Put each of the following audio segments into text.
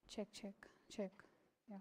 Check, check, check. Yeah.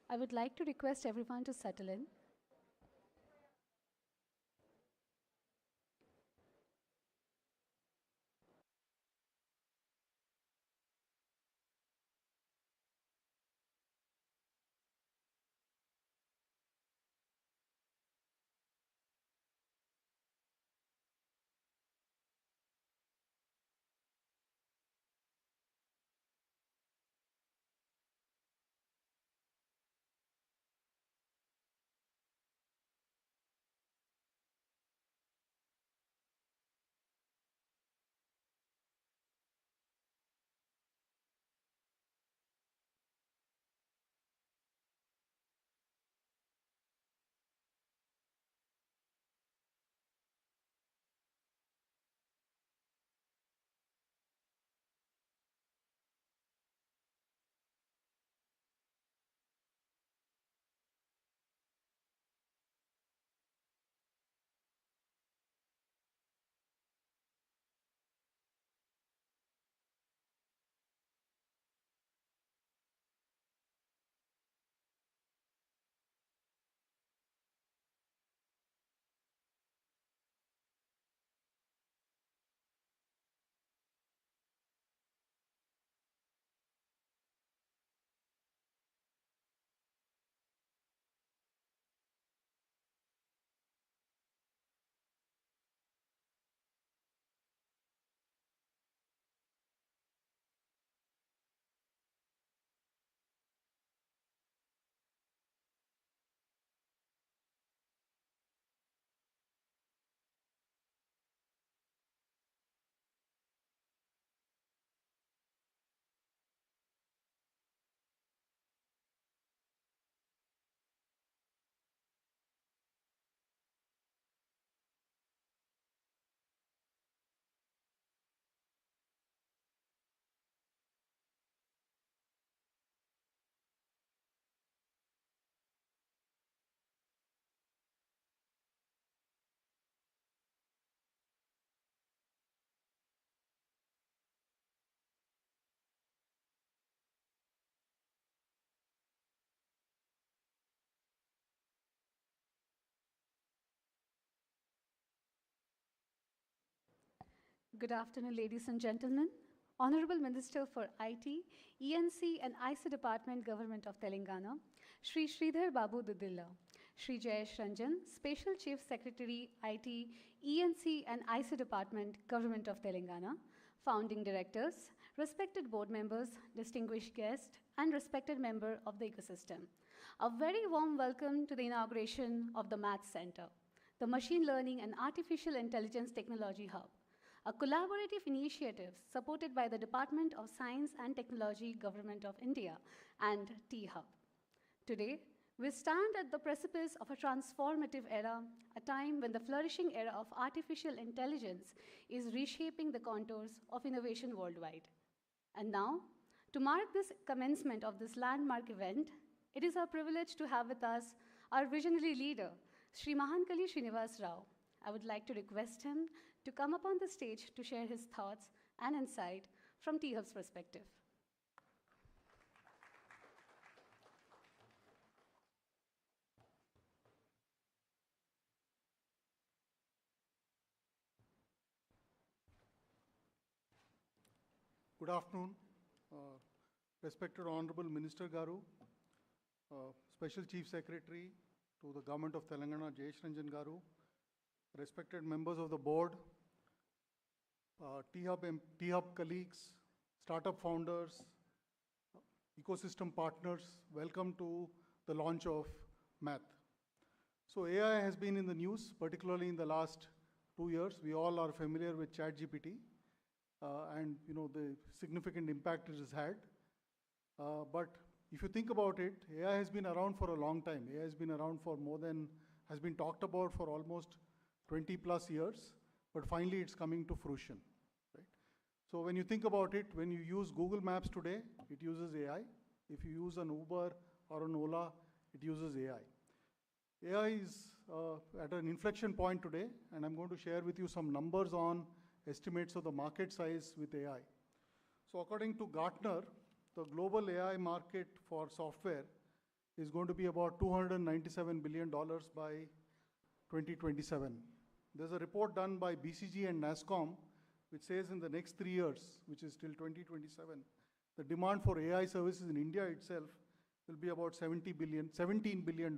I would like to request everyone to settle in. Good afternoon, ladies and gentlemen. Honorable Minister for IT, ENC and IC Department, Government of Telangana, Shri Sridhar Babu Dudilla, Shri Jayesh Ranjan, Special Chief Secretary, IT, ENC and IC Department, Government of Telangana, founding directors, respected board members, distinguished guests, and respected member of the ecosystem. A very warm welcome to the inauguration of the Maths Center, the Machine Learning and Artificial Intelligence Technology Hub, a collaborative initiative supported by the Department of Science and Technology, Government of India, and T-Hub. Today, we stand at the precipice of a transformative era, a time when the flourishing era of artificial intelligence is reshaping the contours of innovation worldwide. And now, to mark this commencement of this landmark event, it is our privilege to have with us our visionary leader, Sri Mahankali Srinivas Rao. I would like to request him to come up on the stage to share his thoughts and insight from T-Hub's perspective. Good afternoon, respected Honorable Minister Garu, Special Chief Secretary to the Government of Telangana, Jayesh Ranjan Garu, respected members of the board, T-Hub colleagues, startup founders, ecosystem partners, welcome to the launch of Math. So AI has been in the news, particularly in the last 2 years. We all are familiar with ChatGPT. And the significant impact it has had. But if you think about it, AI has been around for a long time. AI has been around for has been talked about for almost 20 plus years, but finally it's coming to fruition, right? So when you think about it, when you use Google Maps today, it uses AI. If you use an Uber or an Ola, it uses AI. AI is at an inflection point today, and I'm going to share with you some numbers on estimates of the market size with AI. So according to Gartner, the global AI market for software is going to be about $297 billion by 2027. There's a report done by BCG and NASSCOM, which says in the next 3 years, which is till 2027, the demand for AI services in India itself will be about $17 billion.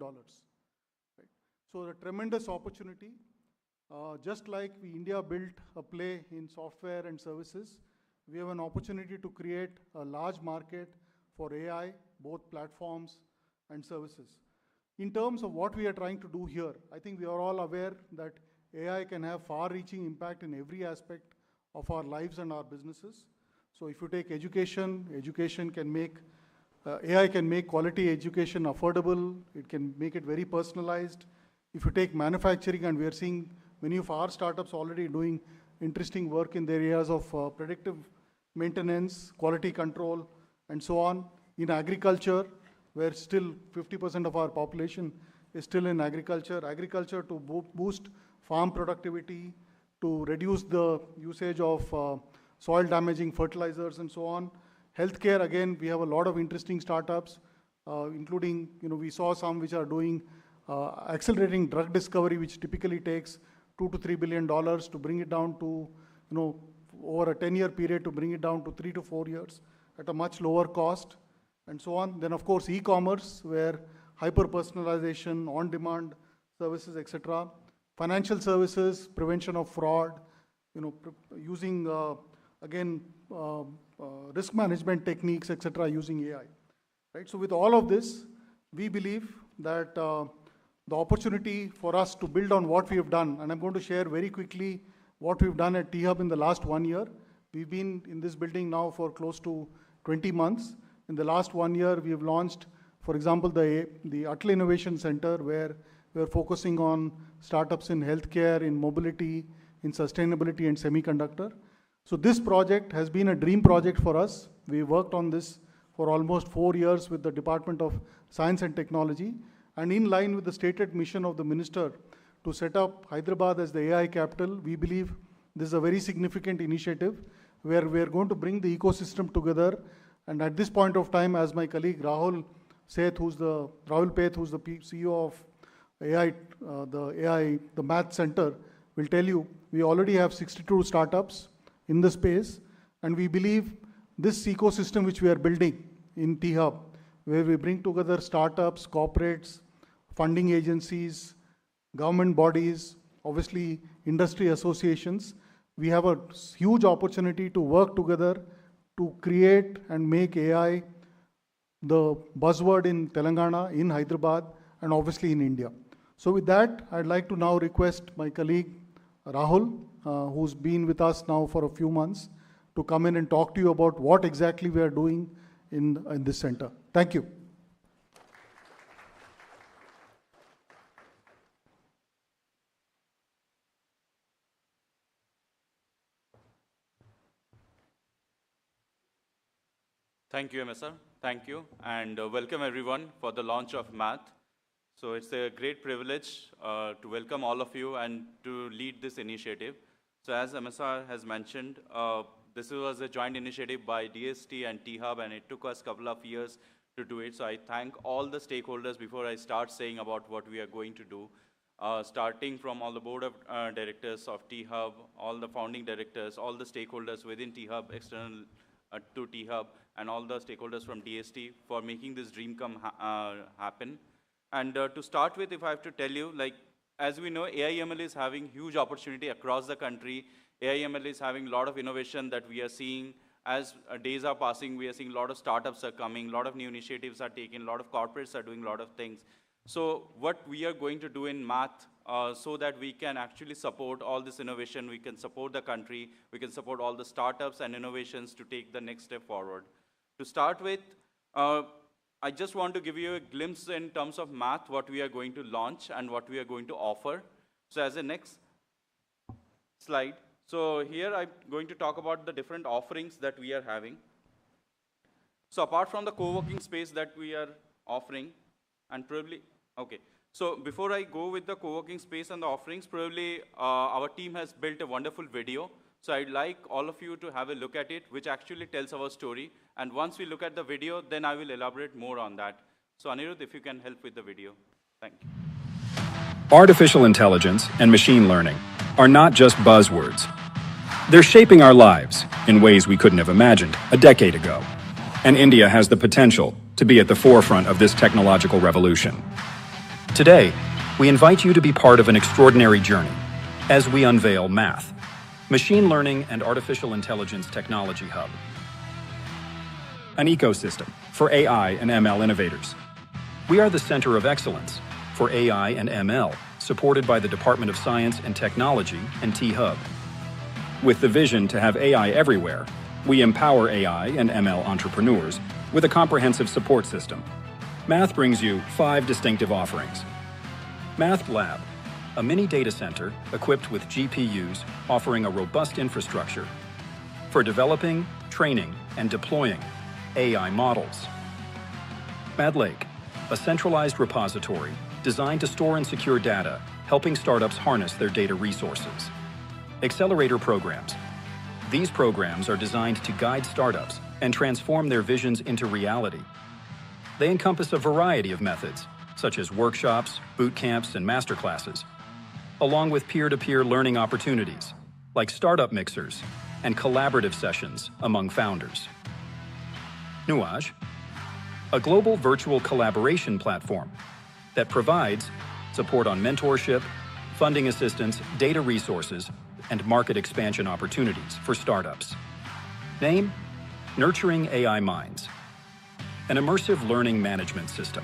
Right? So a tremendous opportunity. Just like India built a play in software and services, we have an opportunity to create a large market for AI, both platforms and services. In terms of what we are trying to do here, I think we are all aware that AI can have far-reaching impact in every aspect of our lives and our businesses. So if you take education, AI can make quality education affordable. It can make it very personalized. If you take manufacturing, and we are seeing many of our startups already doing interesting work in the areas of predictive maintenance, quality control, and so on. In agriculture, where still 50% of our population is still in agriculture to boost farm productivity, to reduce the usage of soil damaging fertilizers and so on. Healthcare, again, we have a lot of interesting startups, including, we saw some which are doing accelerating drug discovery, which typically takes $2 to $3 billion to bring it down to, over a 10-year period to bring it down to 3 to 4 years at a much lower cost, and so on. Then, of course, e-commerce, where hyper-personalization, on-demand services, etc. Financial services, prevention of fraud, using, again, risk management techniques, etc., using AI. Right? So with all of this, we believe that the opportunity for us to build on what we have done, and I'm going to share very quickly what we've done at T-Hub in the last 1 year. We've been in this building now for close to 20 months. In the last 1 year, we have launched, for example, the Atal Innovation Center, where we're focusing on startups in healthcare, in mobility, in sustainability, and semiconductor. So this project has been a dream project for us. We worked on this for almost 4 years with the Department of Science and Technology. And in line with the stated mission of the minister to set up Hyderabad as the AI capital, we believe this is a very significant initiative where we are going to bring the ecosystem together. And at this point of time, as my colleague Rahul Paith, who's the CEO of the Math Center, will tell you, we already have 62 startups. in the space. And we believe this ecosystem which we are building in T-Hub, where we bring together startups, corporates, funding agencies, government bodies, obviously industry associations, we have a huge opportunity to work together to create and make AI the buzzword in Telangana, in Hyderabad, and obviously in India. So with that, I'd like to now request my colleague Rahul, who's been with us now for a few months, to come in and talk to you about what exactly we are doing in this center. Thank you. Thank you, MSR. Thank you, and welcome everyone for the launch of Math. So it's a great privilege to welcome all of you and to lead this initiative. So as MSR has mentioned, this was a joint initiative by DST and T-Hub, and it took us a couple of years to do it. So I thank all the stakeholders before I start saying about what we are going to do. Starting from all the board of directors of T-Hub, all the founding directors, all the stakeholders within T-Hub, external to T-Hub, and all the stakeholders from DST for making this dream come happen. And to start with, if I have to tell you, like, as we know, AI/ML is having huge opportunity across the country. AI/ML is having a lot of innovation that we are seeing. As days are passing, we are seeing a lot of startups are coming, a lot of new initiatives are taken, a lot of corporates are doing a lot of things. So what we are going to do in Math so that we can actually support all this innovation, we can support the country, we can support all the startups and innovations to take the next step forward. To start with, I just want to give you a glimpse in terms of Math, what we are going to launch and what we are going to offer. So as a next slide, so here I'm going to talk about the different offerings that we are having. So apart from the co-working space that we are offering, and probably, okay. So before I go with the co-working space and the offerings, probably our team has built a wonderful video. So I'd like all of you to have a look at it, which actually tells our story. And once we look at the video, then I will elaborate more on that. So Anirudh, if you can help with the video. Thank you. Artificial intelligence and machine learning are not just buzzwords. They're shaping our lives in ways we couldn't have imagined a decade ago. And India has the potential to be at the forefront of this technological revolution. Today, we invite you to be part of an extraordinary journey as we unveil Math, Machine Learning and Artificial Intelligence Technology Hub, an ecosystem for AI and ML innovators. We are the center of excellence for AI and ML, supported by the Department of Science and Technology and T-Hub. With the vision to have AI everywhere, we empower AI and ML entrepreneurs with a comprehensive support system. Math brings you 5 distinctive offerings. Math Lab, a mini data center equipped with GPUs offering a robust infrastructure for developing, training, and deploying AI models. Mad Lake, a centralized repository designed to store and secure data, helping startups harness their data resources. Accelerator programs. These programs are designed to guide startups and transform their visions into reality. They encompass a variety of methods, such as workshops, boot camps, and masterclasses, along with peer-to-peer learning opportunities, like startup mixers and collaborative sessions among founders. Nuage, a global virtual collaboration platform that provides support on mentorship, funding assistance, data resources, and market expansion opportunities for startups. Name, Nurturing AI Minds, an immersive learning management system,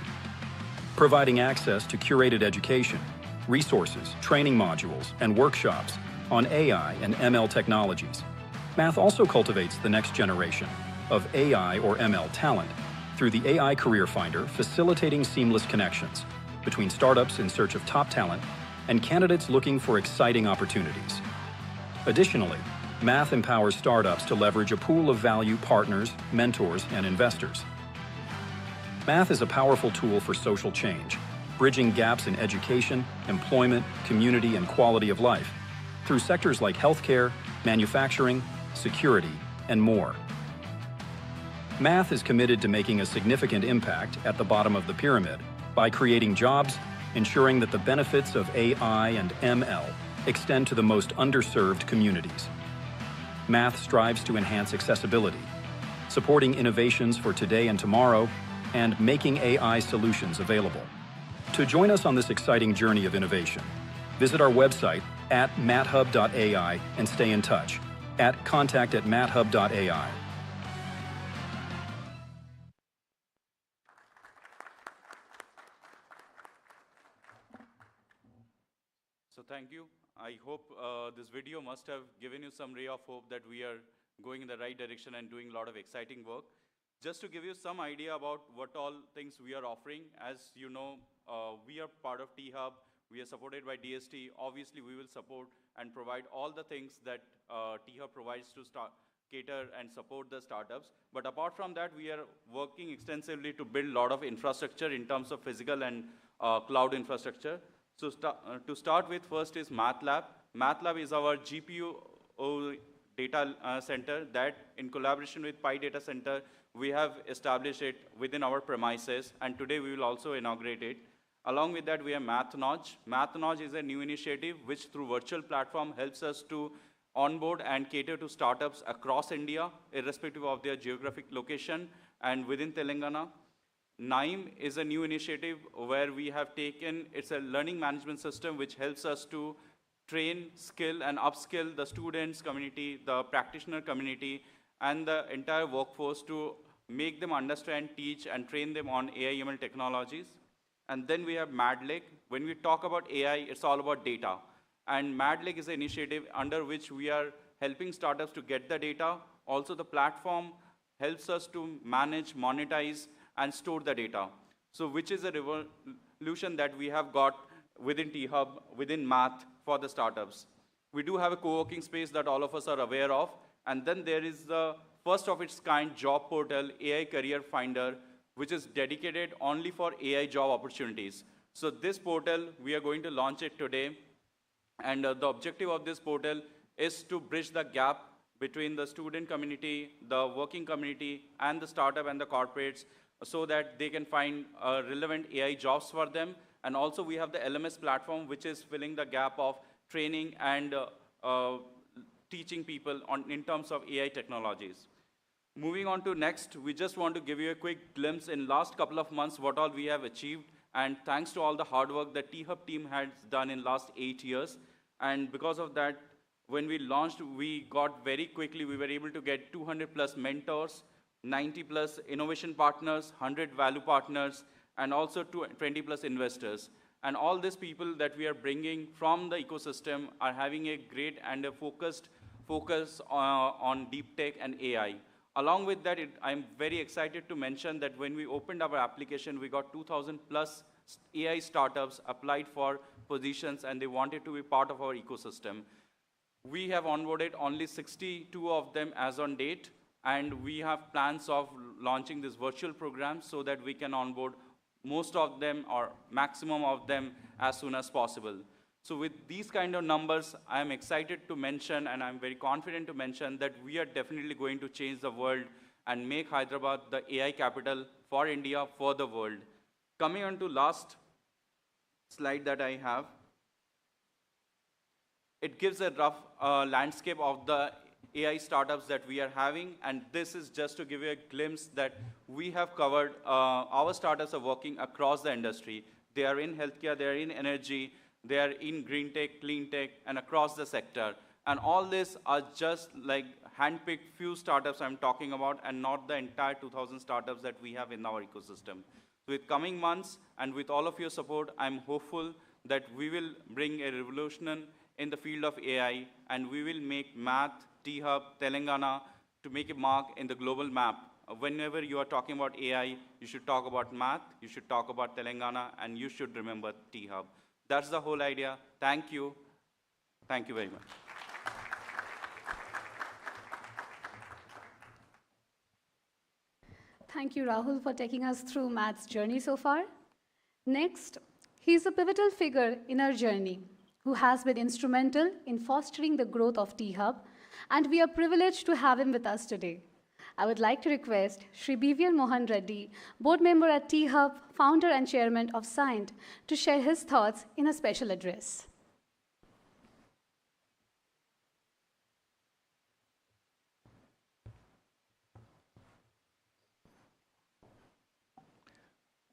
providing access to curated education, resources, training modules, and workshops on AI and ML technologies. Math also cultivates the next generation of AI or ML talent through the AI Career Finder, facilitating seamless connections between startups in search of top talent and candidates looking for exciting opportunities. Additionally, Math empowers startups to leverage a pool of value partners, mentors, and investors. Math is a powerful tool for social change, bridging gaps in education, employment, community, and quality of life through sectors like healthcare, manufacturing, security, and more. Math is committed to making a significant impact at the bottom of the pyramid by creating jobs, ensuring that the benefits of AI and ML extend to the most underserved communities. math strives to enhance accessibility, supporting innovations for today and tomorrow, and making AI solutions available. To join us on this exciting journey of innovation, visit our website at mathhub.ai and stay in touch at contact@mathhub.ai. So thank you. I hope this video must have given you some ray of hope that we are going in the right direction and doing a lot of exciting work. Just to give you some idea about what all things we are offering, as you know, we are part of T-Hub. We are supported by DST. Obviously, we will support and provide all the things that T-Hub provides to cater and support the startups. But apart from that, we are working extensively to build a lot of infrastructure in terms of physical and cloud infrastructure. So to start with, first is MathLab. MathLab is our GPU data center that, in collaboration with Pi Data Center, we have established it within our premises, and today we will also inaugurate it. Along with that, we have MathNodge. MathNodge is a new initiative which, through virtual platform, helps us to onboard and cater to startups across India, irrespective of their geographic location, and within Telangana. NIME is a new initiative where we have taken, it's a learning management system which helps us to train, skill, and upskill the students community, the practitioner community, and the entire workforce to make them understand, teach, and train them on AI/ML technologies. And then we have MadLake. When we talk about AI, it's all about data. And MadLake is an initiative under which we are helping startups to get the data. Also, the platform helps us to manage, monetize, and store the data. So which is a revolution that we have got within T-Hub, within Math for the startups. We do have a co-working space that all of us are aware of. And then there is the first of its kind job portal, AI Career Finder, which is dedicated only for AI job opportunities. So this portal, we are going to launch it today. And the objective of this portal is to bridge the gap between the student community, the working community, and the startup and the corporates, so that they can find relevant AI jobs for them. And also we have the LMS platform, which is filling the gap of training and teaching people in terms of AI technologies. Moving on to next, we just want to give you a quick glimpse in last couple of months what all we have achieved. And thanks to all the hard work that T-Hub team has done in last 8 years. And because of that, when we launched, we got very quickly, we were able to get 200 plus mentors, 90 plus innovation partners, 100 value partners, and also 20 plus investors. And all these people that we are bringing from the ecosystem are having a great and a focus on deep tech and AI. Along with that, I'm very excited to mention that when we opened our application, we got 2,000 plus AI startups applied for positions, and they wanted to be part of our ecosystem. We have onboarded only 62 of them as on date, and we have plans of launching this virtual program so that we can onboard most of them or maximum of them as soon as possible. So with these kind of numbers, I'm excited to mention, and I'm very confident to mention, that we are definitely going to change the world and make Hyderabad the AI capital for India, for the world. Coming on to last slide that I have, it gives a rough landscape of the AI startups that we are having, and this is just to give you a glimpse that we have covered, our startups are working across the industry. They are in healthcare, they are in energy, they are in green tech, clean tech, and across the sector. And all this are just like handpicked few startups I'm talking about, and not the entire 2,000 startups that we have in our ecosystem. With coming months, and with all of your support, I'm hopeful that we will bring a revolution in the field of AI, and we will make Math, T-Hub, Telangana to make a mark in the global map. Whenever you are talking about AI, you should talk about Math, you should talk about Telangana, and you should remember T-Hub. That's the whole idea. Thank you. Thank you very much. Thank you, Rahul, for taking us through Math's journey so far. Next, he's a pivotal figure in our journey who has been instrumental in fostering the growth of T-Hub, and we are privileged to have him with us today. I would like to request Shri BVL Mohan Reddy, board member at T-Hub, founder and chairman of Scient, to share his thoughts in a special address.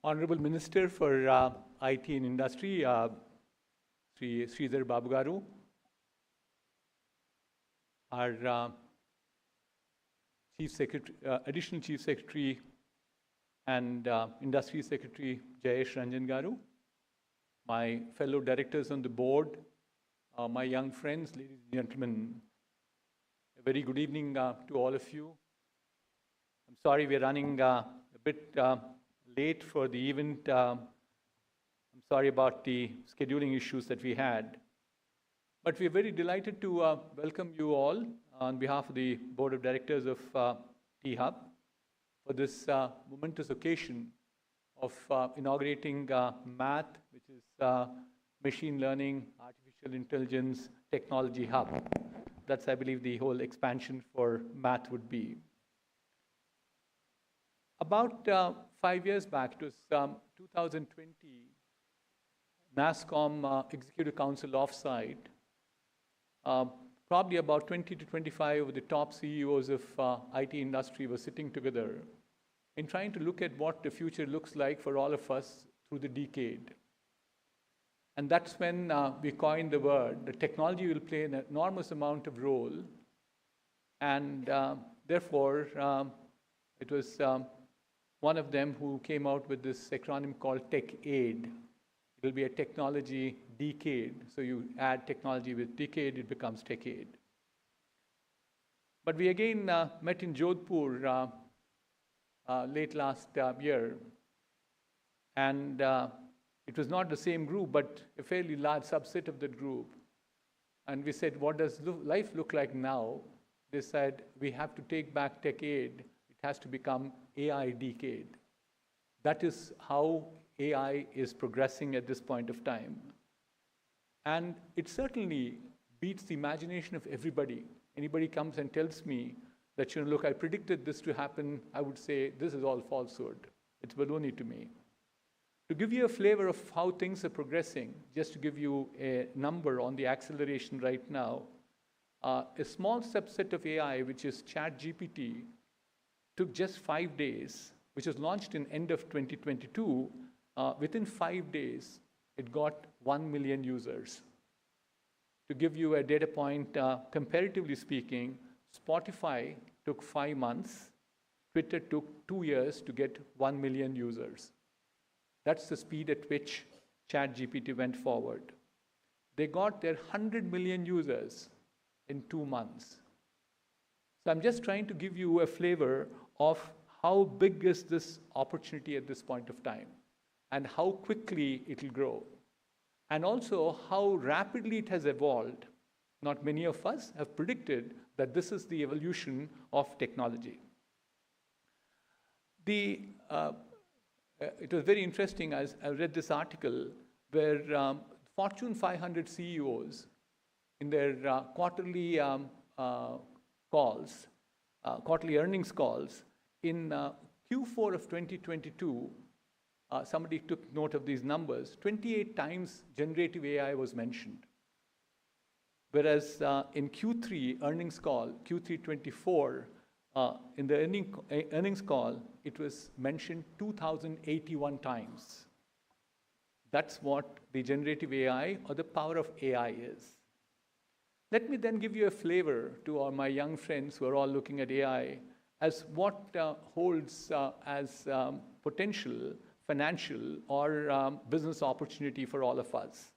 Honorable Minister for IT and Industry, Sri Sridhar Babu Garu, our Chief Secretary, Additional Chief Secretary and Industry Secretary Jayesh Ranjan Garu, my fellow directors on the board, my young friends, ladies and gentlemen, a very good evening to all of you. I'm sorry we're running a bit late for the event. I'm sorry about the scheduling issues that we had. But we're very delighted to welcome you all on behalf of the Board of Directors of T-Hub for this momentous occasion of inaugurating MATH, which is Machine Learning, Artificial Intelligence Technology Hub. That's, I believe, the whole expansion for MATH would be. About 5 years back, it was 2020, NASSCOM Executive Council offsite, probably about 20 to 25 of the top CEOs of IT industry were sitting together in trying to look at what the future looks like for all of us through the decade. And that's when we coined the word, the technology will play an enormous amount of role, and therefore it was one of them who came out with this acronym called TechAid. It will be a technology decade. So you add technology with decade, it becomes TechAid. But we again met in Jodhpur late last year. And it was not the same group, but a fairly large subset of that group. And we said, what does life look like now? They said, we have to take back TechAid. It has to become AI decade. That is how AI is progressing at this point of time. And it certainly beats the imagination of everybody. Anybody comes and tells me that, look, I predicted this to happen, I would say, this is all falsehood. It's baloney to me. To give you a flavor of how things are progressing, just to give you a number on the acceleration right now, a small subset of AI, which is ChatGPT, took just 5 days, which was launched in end of 2022. Within 5 days, it got 1 million users. To give you a data point, comparatively speaking, Spotify took 5 months, Twitter took 2 years to get 1 million users. That's the speed at which ChatGPT went forward. They got their 100 million users in 2 months. So I'm just trying to give you a flavor of how big is this opportunity at this point of time and how quickly it will grow. And also how rapidly it has evolved. Not many of us have predicted that this is the evolution of technology. It was very interesting as I read this article where Fortune 500 CEOs in their quarterly earnings calls in Q4 of 2022, somebody took note of these numbers, 28 times generative AI was mentioned. Whereas in Q3 earnings call, Q3 24, in the earnings call, it was mentioned 2,081 times. That's what the generative AI or the power of AI is. Let me then give you a flavor to all my young friends who are all looking at AI as what holds as potential financial or business opportunity for all of us.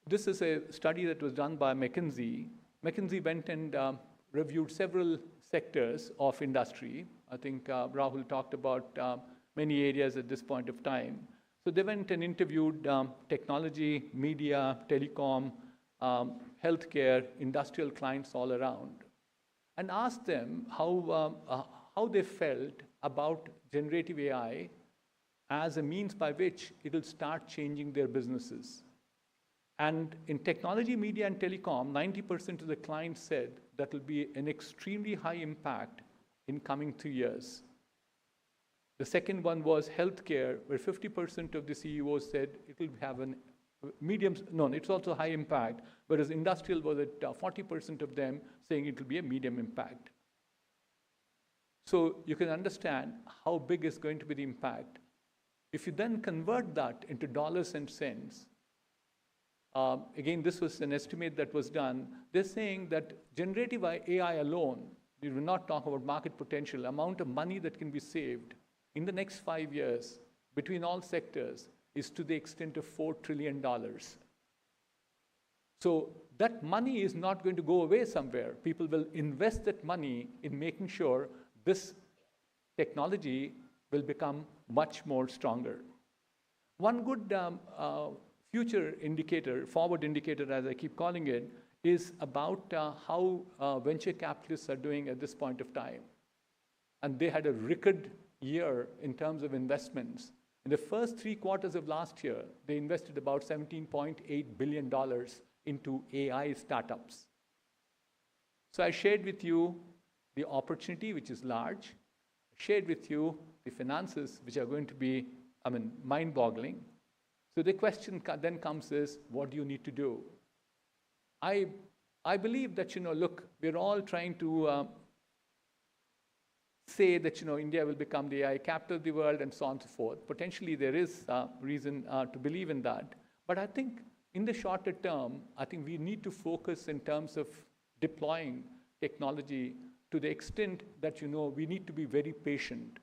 This is a study that was done by McKinsey. McKinsey went and reviewed several sectors of industry. I think Rahul talked about many areas at this point of time. So they went and interviewed technology, media, telecom, healthcare, industrial clients all around, and asked them how they felt about generative AI as a means by which it will start changing their businesses. And in technology, media, and telecom, 90% of the clients said that will be an extremely high impact in coming 3 years. The second one was healthcare, where 50% of the CEOs said it will have an it's also high impact, whereas industrial was at 40% of them saying it will be a medium impact. So you can understand how big is going to be the impact. If you then convert that into dollars and cents, again, this was an estimate that was done. They're saying that generative AI alone, we will not talk about market potential, amount of money that can be saved in the next 5 years between all sectors is to the extent of $4 trillion. So that money is not going to go away somewhere. People will invest that money in making sure this technology will become much more stronger. One good future indicator, forward indicator as I keep calling it, is about how venture capitalists are doing at this point of time. And they had a record year in terms of investments. In the first 3 quarters of last year, they invested about $17.8 billion into AI startups. So I shared with you the opportunity, which is large. I shared with you the finances, which are going to be, mind-boggling. So the question then comes is, what do you need to do? I believe that, look, we're all trying to say that, India will become the AI capital of the world and so on and so forth. Potentially, there is reason to believe in that. But I think in the shorter term, I think we need to focus in terms of deploying technology to the extent that, we need to be very patient.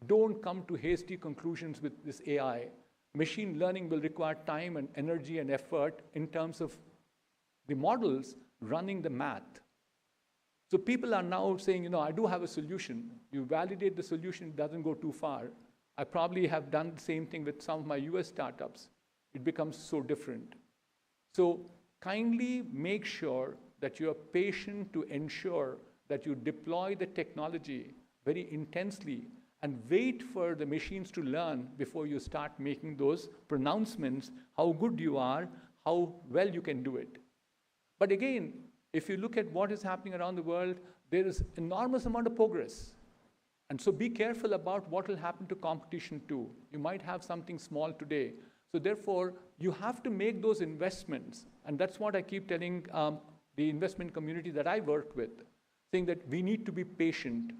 Don't come to hasty conclusions with this AI. Machine learning will require time and energy and effort in terms of the models running the math. So people are now saying, I do have a solution. You validate the solution, it doesn't go too far. I probably have done the same thing with some of my US startups. It becomes so different. So kindly make sure that you are patient to ensure that you deploy the technology very intensely and wait for the machines to learn before you start making those pronouncements, how good you are, how well you can do it. But again, if you look at what is happening around the world, there is enormous amount of progress. And so be careful about what will happen to competition too. You might have something small today. So therefore, you have to make those investments. And that's what I keep telling the investment community that I work with, saying that we need to be patient,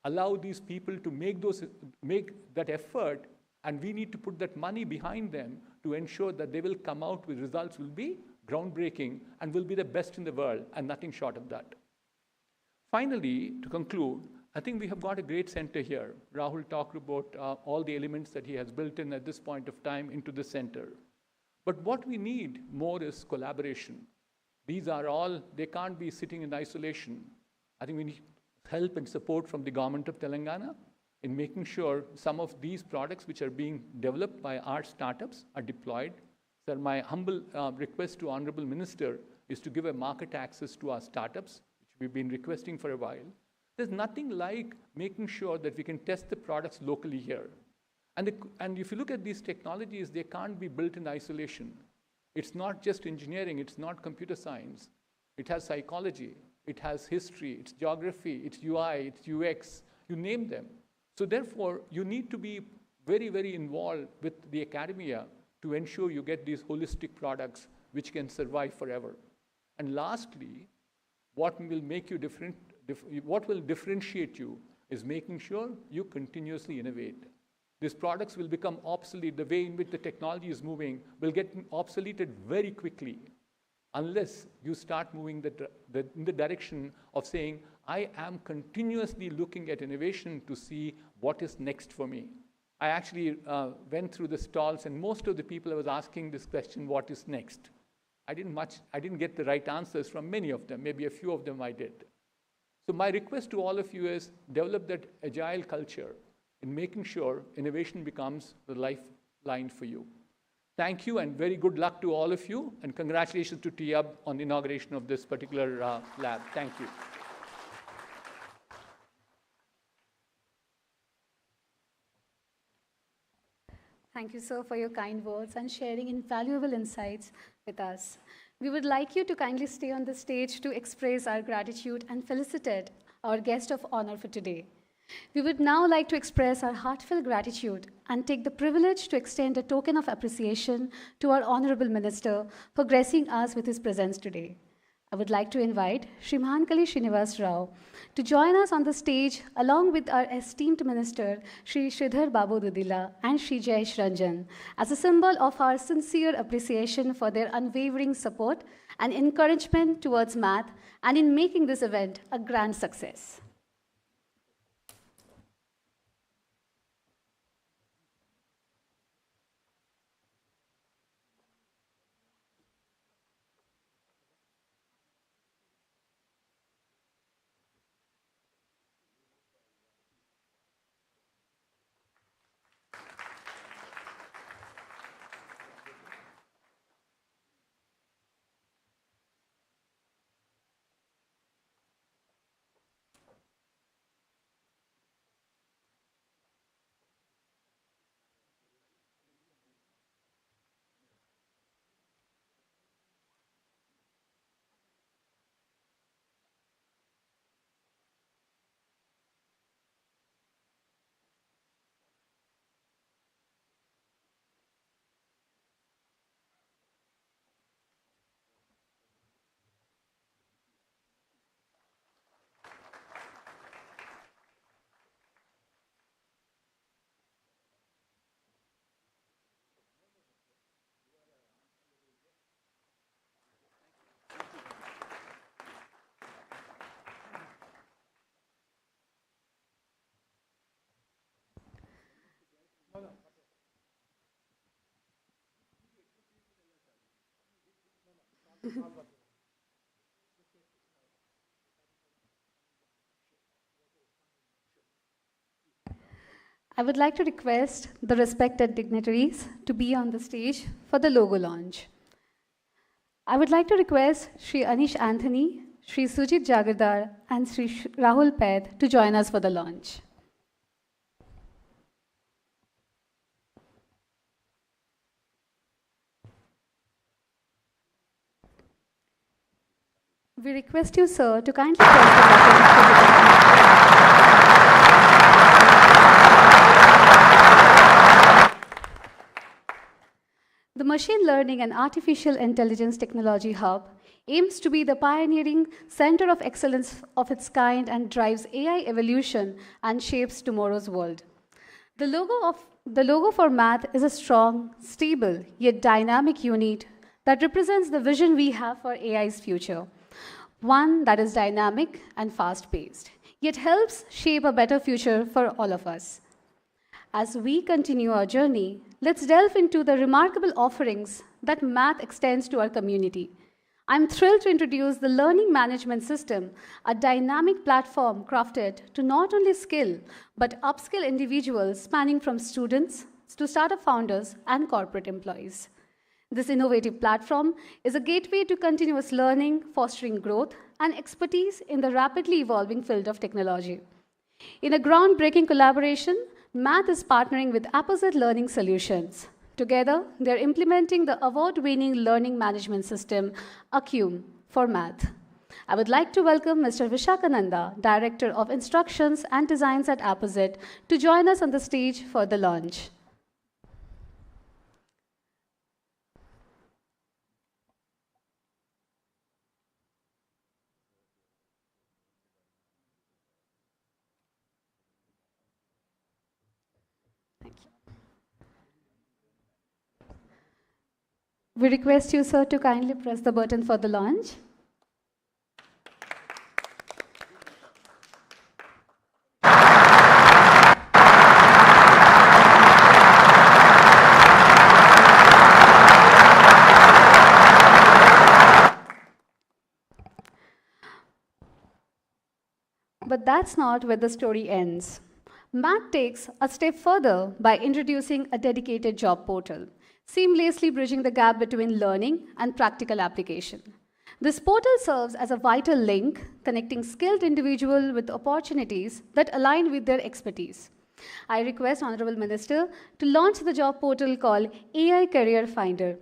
allow these people to make that effort, and we need to put that money behind them to ensure that they will come out with results will be groundbreaking and will be the best in the world and nothing short of that. Finally, to conclude, I think we have got a great center here. Rahul talked about all the elements that he has built in at this point of time into the center. But what we need more is collaboration. These are all, they can't be sitting in isolation. I think we need help and support from the government of Telangana in making sure some of these products which are being developed by our startups are deployed. So my humble request to Honorable Minister is to give a market access to our startups, which we've been requesting for a while. There's nothing like making sure that we can test the products locally here. And if you look at these technologies, they can't be built in isolation. It's not just engineering, it's not computer science. It has psychology, it has history, it's geography, it's UI, it's UX, you name them. So therefore, you need to be very, very involved with the academia to ensure you get these holistic products which can survive forever. And lastly, what will make you different, what will differentiate you is making sure you continuously innovate. These products will become obsolete. The way in which the technology is moving will get obsoleted very quickly unless you start moving in the direction of saying, I am continuously looking at innovation to see what is next for me. I actually went through the stalls, and most of the people I was asking this question, what is next? I didn't get the right answers from many of them. Maybe a few of them I did. So my request to all of you is develop that agile culture in making sure innovation becomes the lifeline for you. Thank you, and very good luck to all of you, and congratulations to T-Hub on the inauguration of this particular lab. Thank you. Thank you, sir, for your kind words and sharing invaluable insights with us. We would like you to kindly stay on the stage to express our gratitude and felicitate our guest of honor for today. We would now like to express our heartfelt gratitude and take the privilege to extend a token of appreciation to our Honorable Minister for gracing us with his presence today. I would like to invite Shri Mahankali Srinivas Rao to join us on the stage along with our esteemed minister, Shri Sridhar Babu Dudila and Shri Jayesh Ranjan, as a symbol of our sincere appreciation for their unwavering support and encouragement towards math and in making this event a grand success. I would like to request the respected dignitaries to be on the stage for the logo launch. I would like to request Sri Anish Anthony, Sri Sujit Jagardar, and Sri Rahul Paid to join us for the launch. We request you, sir, to kindly press the button. The Machine Learning and Artificial Intelligence Technology Hub aims to be the pioneering center of excellence of its kind and drives AI evolution and shapes tomorrow's world. The logo for math is a strong, stable, yet dynamic unit that represents the vision we have for AI's future. One that is dynamic and fast-paced, yet helps shape a better future for all of us. As we continue our journey, let's delve into the remarkable offerings that math extends to our community. I'm thrilled to introduce the Learning Management System, a dynamic platform crafted to not only skill, but upskill individuals spanning from students to startup founders and corporate employees. This innovative platform is a gateway to continuous learning, fostering growth and expertise in the rapidly evolving field of technology. In a groundbreaking collaboration, Math is partnering with Apposite Learning Solutions. Together, they're implementing the award-winning learning management system, Accume, for math. I would like to welcome Mr. Vishakananda, Director of Instructions and Designs at Apposite, to join us on the stage for the launch. We request you, sir, to kindly press the button for the launch. But that's not where the story ends. Math takes a step further by introducing a dedicated job portal, seamlessly bridging the gap between learning and practical application. This portal serves as a vital link connecting skilled individuals with opportunities that align with their expertise. I request Honorable Minister to launch the job portal called AI Career Finder.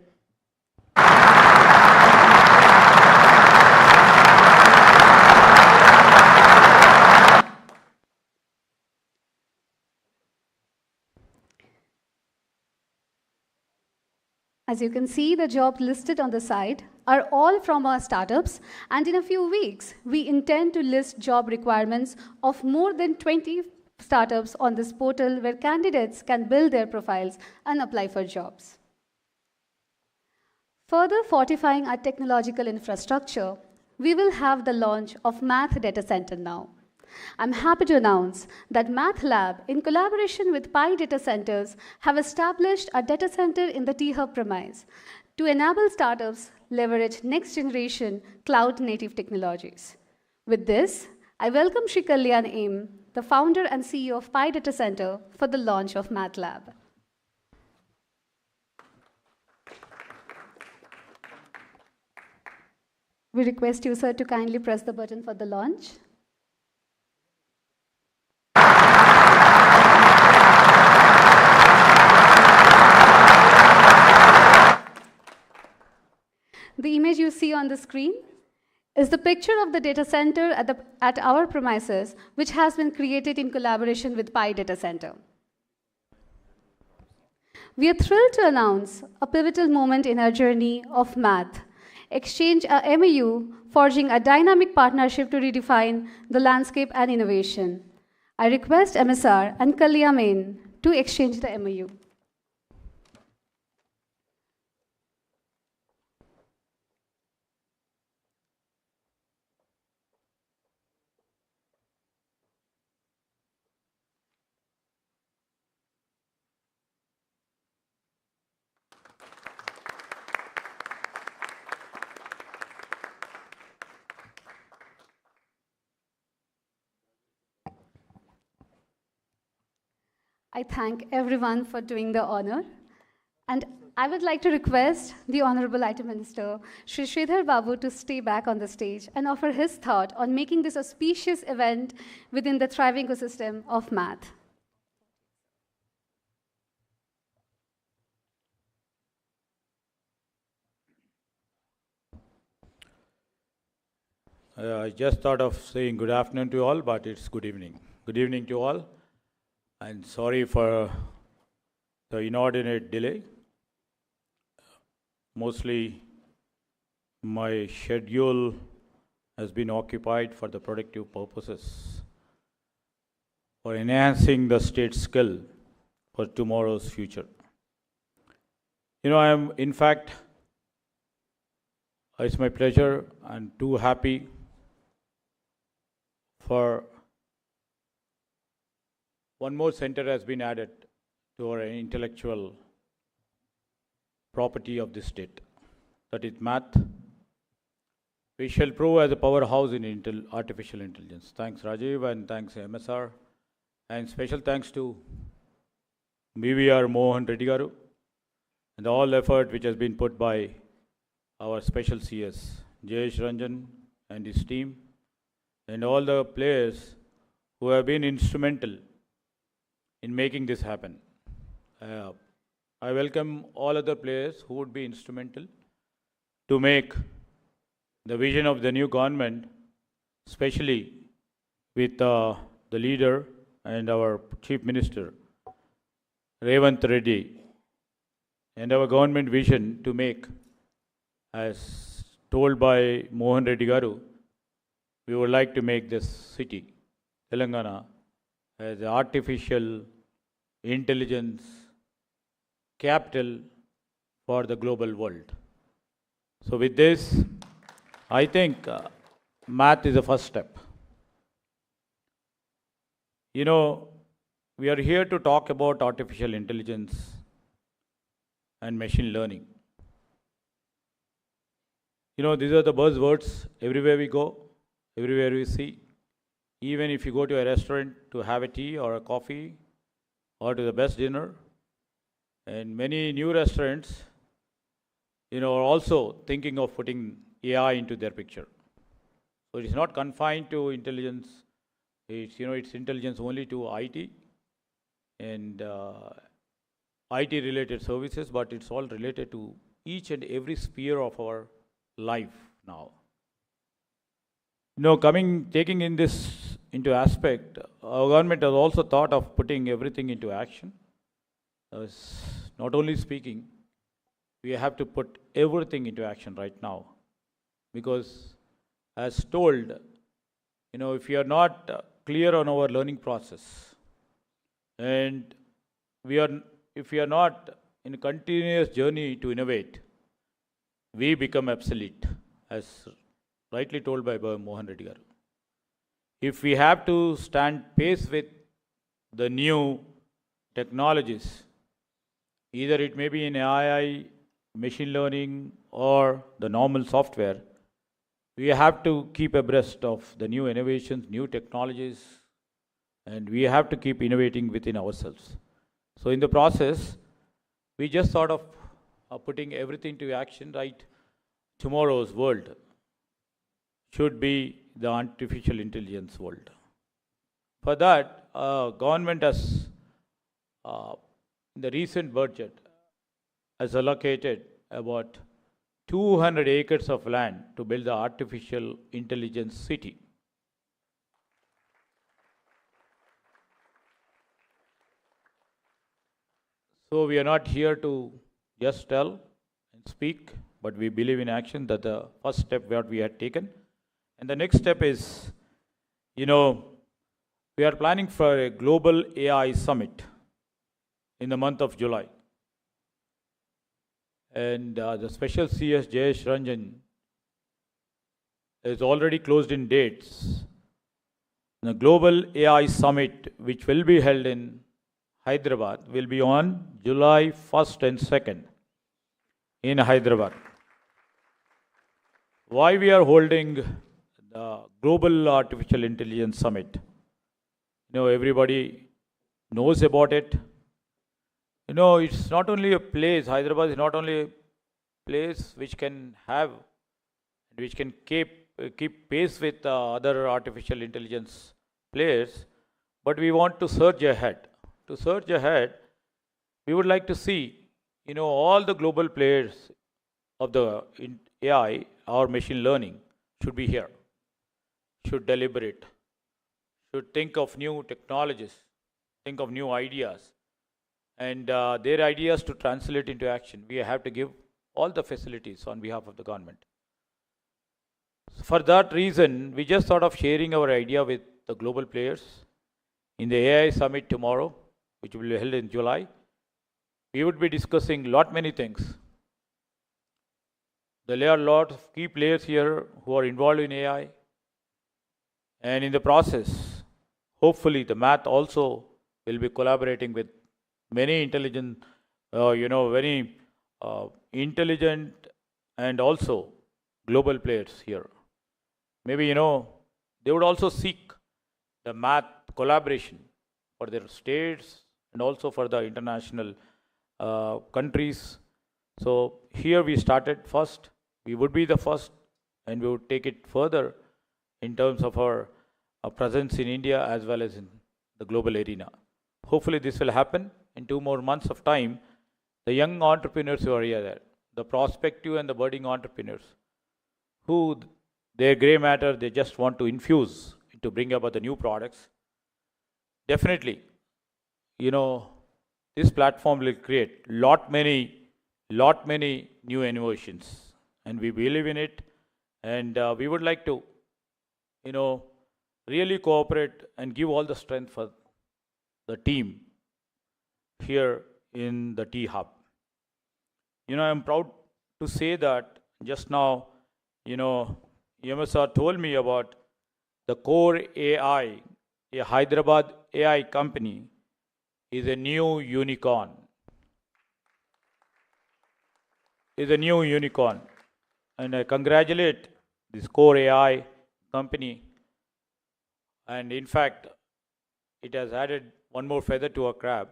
As you can see, the jobs listed on the side are all from our startups, and in a few weeks, we intend to list job requirements of more than 20 startups on this portal where candidates can build their profiles and apply for jobs. Further fortifying our technological infrastructure, we will have the launch of Math Data Center now. I'm happy to announce that Math Lab, in collaboration with Pi Data Centers, have established a data center in the T-Hub premise to enable startups leverage next-generation cloud-native technologies. With this, I welcome Shri Kalyan M., the founder and CEO of Pi Data Center, for the launch of Math Lab. We request you, sir, to kindly press the button for the launch. The image you see on the screen is the picture of the data center at our premises, which has been created in collaboration with Pi Data Center. We are thrilled to announce a pivotal moment in our journey of math, exchange a MOU, forging a dynamic partnership to redefine the landscape and innovation. I request MSR and Kalyan to exchange the MOU. I thank everyone for doing the honor. And I would like to request the Honorable IT Minister, Shri Sridhar Babu, to stay back on the stage and offer his thought on making this auspicious event within the thriving ecosystem of math. I just thought of saying good afternoon to all, but it's good evening. Good evening to all, and sorry for the inordinate delay. Mostly my schedule has been occupied for the productive purposes, for enhancing the state's skill for tomorrow's future. In fact, it's my pleasure and too happy for one more center has been added to our intellectual property of this state, that is math. We shall prove as a powerhouse in artificial intelligence. Thanks Rajiv, and thanks MSR, and special thanks to BVR Mohan Reddy Garu and all effort which has been put by our special CS, Jayesh Ranjan and his team, and all the players who have been instrumental in making this happen. I welcome all other players who would be instrumental to make the vision of the new government, especially with the leader and our Chief Minister, Revant Reddy, and our government vision to make, as told by Mohan Reddy Garu, we would like to make this city, Telangana, as an artificial intelligence capital for the global world. So with this, I think math is the first step. We are here to talk about artificial intelligence and machine learning. These are the buzzwords everywhere we go, everywhere we see. Even if you go to a restaurant to have a tea or a coffee or to the best dinner, and many new restaurants, are also thinking of putting AI into their picture. So it is not confined to intelligence. It's intelligence only to IT and IT-related services, but it's all related to each and every sphere of our life now. Taking in this into aspect, our government has also thought of putting everything into action. Not only speaking, we have to put everything into action right now. Because as told, if we are not clear on our learning process, and if we are not in a continuous journey to innovate, we become obsolete, as rightly told by Mohan Reddy garu. If we have to stand pace with the new technologies, either it may be in AI, machine learning, or the normal software, we have to keep abreast of the new innovations, new technologies, and we have to keep innovating within ourselves. So in the process, we just sort of are putting everything to action, right? Tomorrow's world should be the artificial intelligence world. For that, government has, in the recent budget, has allocated about 200 acres of land to build the artificial intelligence city. So we are not here to just tell and speak, but we believe in action. That the first step what we had taken. And the next step is, we are planning for a global AI summit in the month of July. And the special CS Jayesh Ranjan is already closed in dates. The global AI summit, which will be held in Hyderabad, will be on July 1st and 2nd in Hyderabad. Why we are holding the Global Artificial Intelligence Summit? Everybody knows about it. It's not only a place, Hyderabad is not only a place which can keep pace with other artificial intelligence players, but we want to surge ahead. To surge ahead, we would like to see, all the global players of the AI or machine learning should be here, should deliberate, should think of new technologies, think of new ideas, and their ideas to translate into action. We have to give all the facilities on behalf of the government. For that reason, we just sort of sharing our idea with the global players in the AI summit tomorrow, which will be held in July. We would be discussing many things. There are a lot of key players here who are involved in AI, and in the process, hopefully the math also will be collaborating with many intelligent, very intelligent and also global players here. Maybe, they would also seek the math collaboration for their states and also for the international countries. So here we started first. We would be the first, and we would take it further in terms of our presence in India as well as in the global arena. Hopefully this will happen in 2 more months of time. The young entrepreneurs who are here, the prospective and the budding entrepreneurs, who their gray matter they just want to infuse to bring about the new products. Definitely, this platform will create lot many new innovations, and we believe in it, and we would like to, really cooperate and give all the strength for the team here in the T-Hub. I'm proud to say that just now, MSR told me about the CoE AI, a Hyderabad AI company, is a new unicorn. And I congratulate this CoE AI company. And in fact, it has added one more feather to our cap,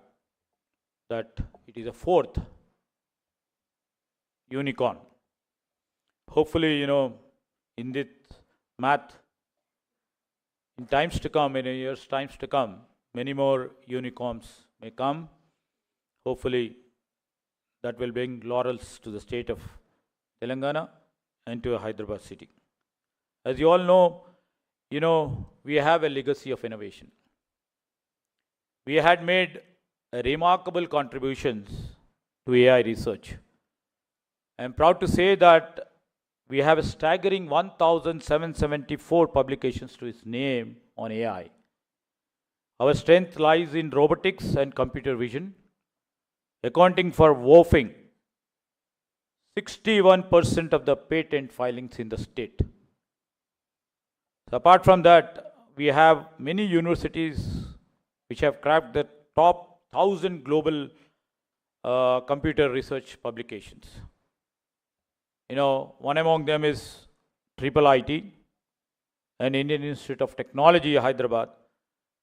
that it is a 4th unicorn. Hopefully, in this math, in times to come, in a year's times to come, many more unicorns may come. Hopefully, that will bring laurels to the state of Telangana and to Hyderabad city. As you all know, we have a legacy of innovation. We had made remarkable contributions to AI research. I'm proud to say that we have a staggering 1,774 publications to its name on AI. Our strength lies in robotics and computer vision, accounting for whopping 61% of the patent filings in the state. So apart from that, we have many universities which have cracked the top 1,000 global computer research publications. One among them is Triple IT, an Indian Institute of Technology, Hyderabad,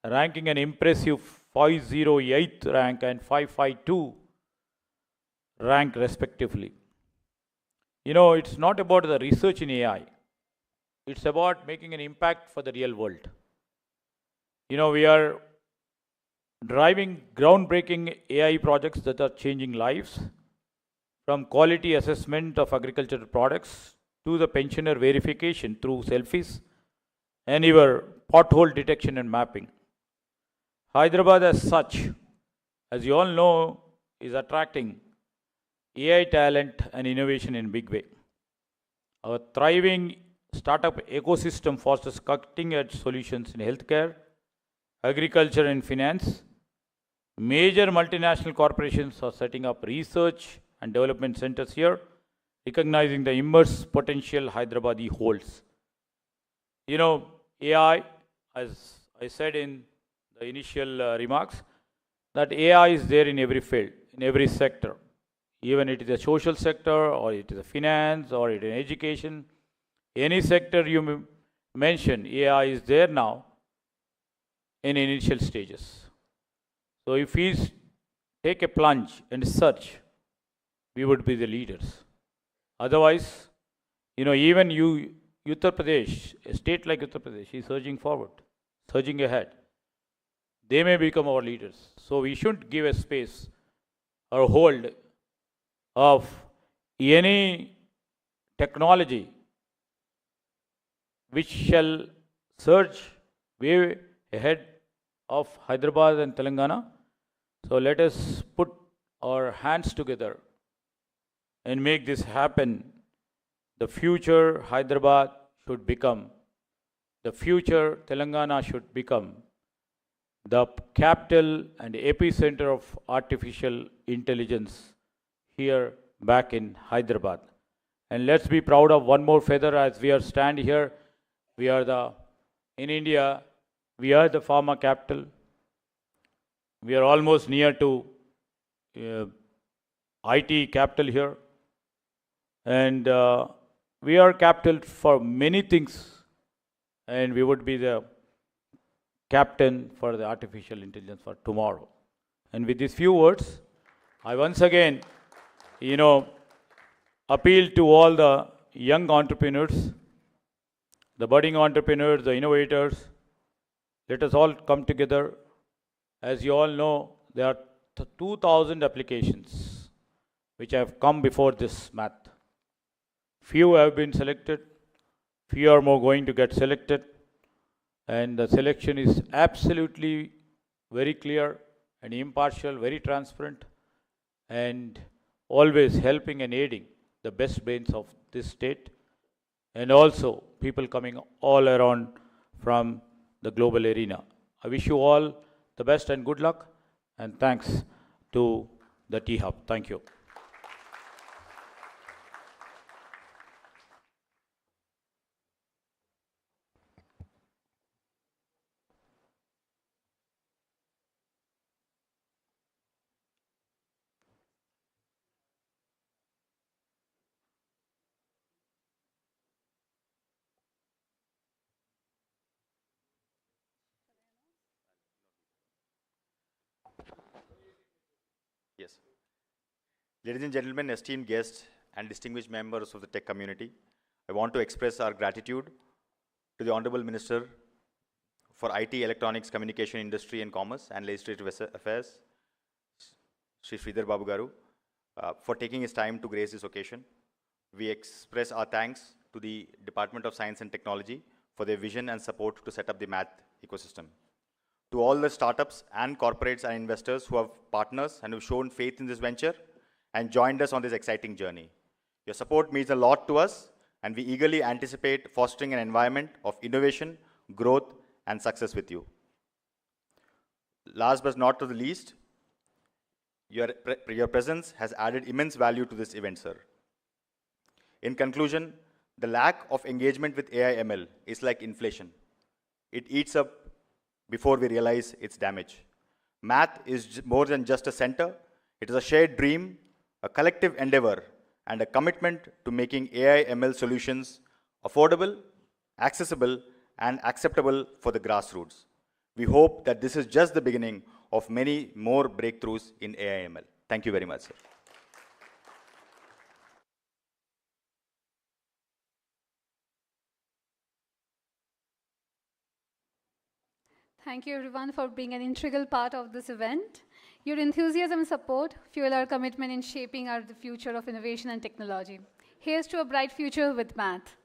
ranking an impressive 508th rank and 552 rank respectively. It's not about the research in AI. It's about making an impact for the real world. We are driving groundbreaking AI projects that are changing lives, from quality assessment of agricultural products to the pensioner verification through selfies and even pothole detection and mapping. Hyderabad as such, as you all know, is attracting AI talent and innovation in a big way. Our thriving startup ecosystem fosters cutting-edge solutions in healthcare, agriculture and finance. Major multinational corporations are setting up research and development centers here, recognizing the immense potential Hyderabad holds. AI, as I said in the initial remarks, that AI is there in every field, in every sector. Even it is a social sector, or it is a finance, or it is education. Any sector you mention, AI is there now in initial stages. So if we take a plunge and search, we would be the leaders. Otherwise, even Uttar Pradesh, a state like Uttar Pradesh, is surging forward, surging ahead. They may become our leaders. So we shouldn't give a space or hold of any technology which shall surge way ahead of Hyderabad and Telangana. So let us put our hands together and make this happen. The future Hyderabad should become, the future Telangana should become the capital and epicenter of artificial intelligence here back in Hyderabad. And let's be proud of one more feather as we are standing here. In India, we are the pharma capital. We are almost near to IT capital here. And we are capital for many things. And we would be the captain for the artificial intelligence for tomorrow. And with these few words, I once again, appeal to all the young entrepreneurs, the budding entrepreneurs, the innovators. Let us all come together. As you all know, there are 2,000 applications which have come before this math. Few have been selected, few are more going to get selected, and the selection is absolutely very clear and impartial, very transparent, and always helping and aiding the best brains of this state, and also people coming all around from the global arena. I wish you all the best and good luck, and thanks to the T-Hub. Thank you. Yes. Ladies and gentlemen, esteemed guests, and distinguished members of the tech community, I want to express our gratitude to the Honorable Minister for IT, Electronics, Communication, Industry and Commerce and Legislative Affairs, Shri Sridhar Babu Garu, for taking his time to grace this occasion. We express our thanks to the Department of Science and Technology for their vision and support to set up the math ecosystem. To all the startups and corporates and investors who have partners and have shown faith in this venture and joined us on this exciting journey. Your support means a lot to us, and we eagerly anticipate fostering an environment of innovation, growth, and success with you. Last but not to the least, your presence has added immense value to this event, sir. In conclusion, the lack of engagement with AI/ML is like inflation. It eats up before we realize its damage. Math is more than just a center. It is a shared dream, a collective endeavor, and a commitment to making AI/ML solutions affordable, accessible, and acceptable for the grassroots. We hope that this is just the beginning of many more breakthroughs in AI/ML. Thank you very much, sir. Thank you everyone for being an integral part of this event. Your enthusiasm and support fuel our commitment in shaping the future of innovation and technology. Here's to a bright future with math.